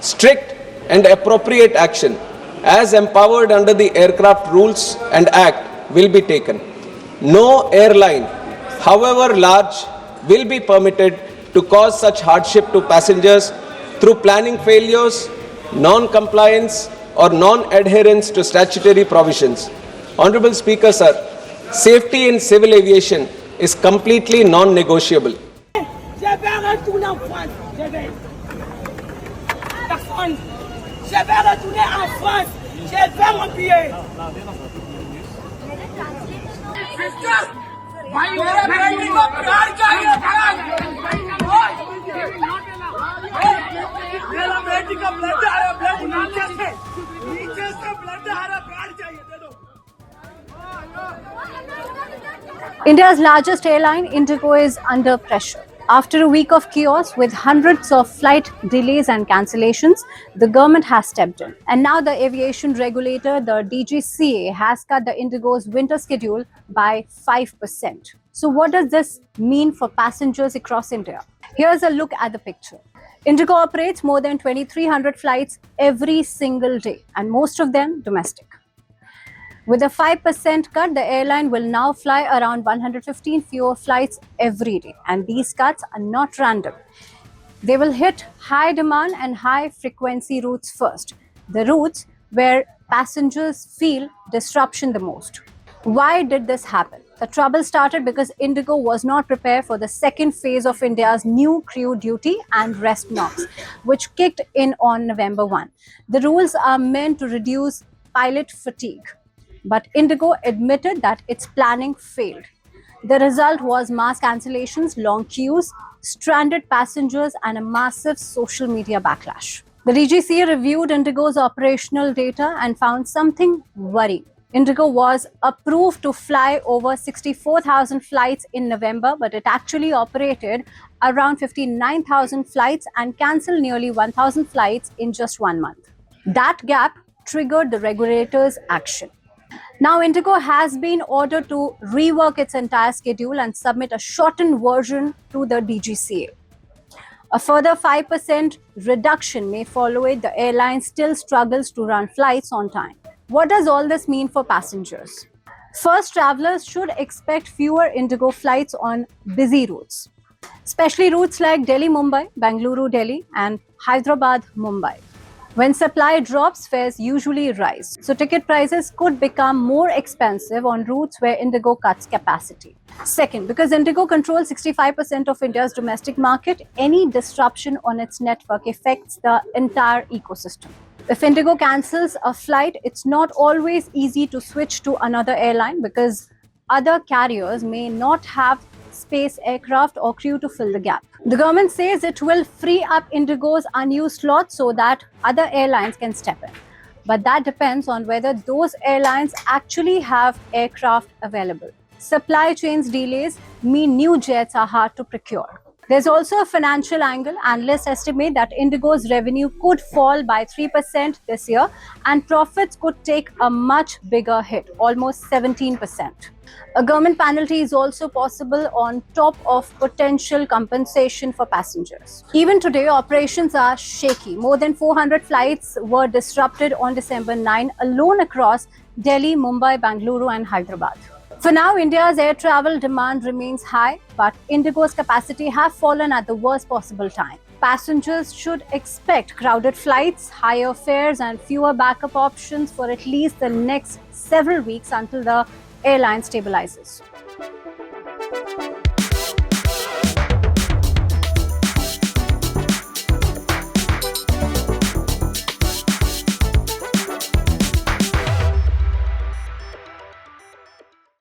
Strict and appropriate action, as empowered under the Aircraft Rules and Act, will be taken. No airline, however large, will be permitted to cause such hardship to passengers through planning failures, non-compliance, or non-adherence to statutory provisions. Honorable Speaker, sir, safety in civil aviation is completely non-negotiable. Je vais retourner en France. Personne. Je vais retourner en France. Je vais mon billet. मेरा बेटी का blood आ रहा, blood नीचे से blood आ रहा, blood चाहिए, दे दो। India's largest airline, Indigo, is under pressure. After a week of chaos with hundreds of flight delays and cancellations, the government has stepped in. And now the aviation regulator, the DGCA, has cut the Indigo's winter schedule by 5%. So what does this mean for passengers across India? Here's a look at the picture. Indigo operates more than 2,300 flights every single day, and most of them domestic. With a 5% cut, the airline will now fly around 115 fewer flights every day. And these cuts are not random. They will hit high demand and high frequency routes first, the routes where passengers feel disruption the most. Why did this happen? The trouble started because Indigo was not prepared for the second phase of India's new crew duty and rest norms, which kicked in on November 1. The rules are meant to reduce pilot fatigue. But Indigo admitted that its planning failed. The result was mass cancellations, long queues, stranded passengers, and a massive social media backlash. The DGCA reviewed Indigo's operational data and found something worrying. Indigo was approved to fly over 64,000 flights in November, but it actually operated around 59,000 flights and cancelled nearly 1,000 flights in just 1 month. That gap triggered the regulator's action. Now, Indigo has been ordered to rework its entire schedule and submit a shortened version to the DGCA. A further 5% reduction may follow it. The airline still struggles to run flights on time. What does all this mean for passengers? First, travelers should expect fewer Indigo flights on busy routes, especially routes like Delhi-Mumbai, Bangalore-Delhi, and Hyderabad-Mumbai. When supply drops, fares usually rise. So ticket prices could become more expensive on routes where Indigo cuts capacity. Second, because Indigo controls 65% of India's domestic market, any disruption on its network affects the entire ecosystem. If Indigo cancels a flight, it's not always easy to switch to another airline because other carriers may not have space, aircraft, or crew to fill the gap. The government says it will free up Indigo's unused slots so that other airlines can step in. But that depends on whether those airlines actually have aircraft available. Supply chains delays mean new jets are hard to procure. There's also a financial angle. Analysts estimate that Indigo's revenue could fall by 3% this year and profits could take a much bigger hit, almost 17%. A government penalty is also possible on top of potential compensation for passengers. Even today, operations are shaky. More than 400 flights were disrupted on December 9 alone across Delhi, Mumbai, Bangalore, and Hyderabad. For now, India's air travel demand remains high, but Indigo's capacity have fallen at the worst possible time. Passengers should expect crowded flights, higher fares, and fewer backup options for at least the next several weeks until the airline stabilizes.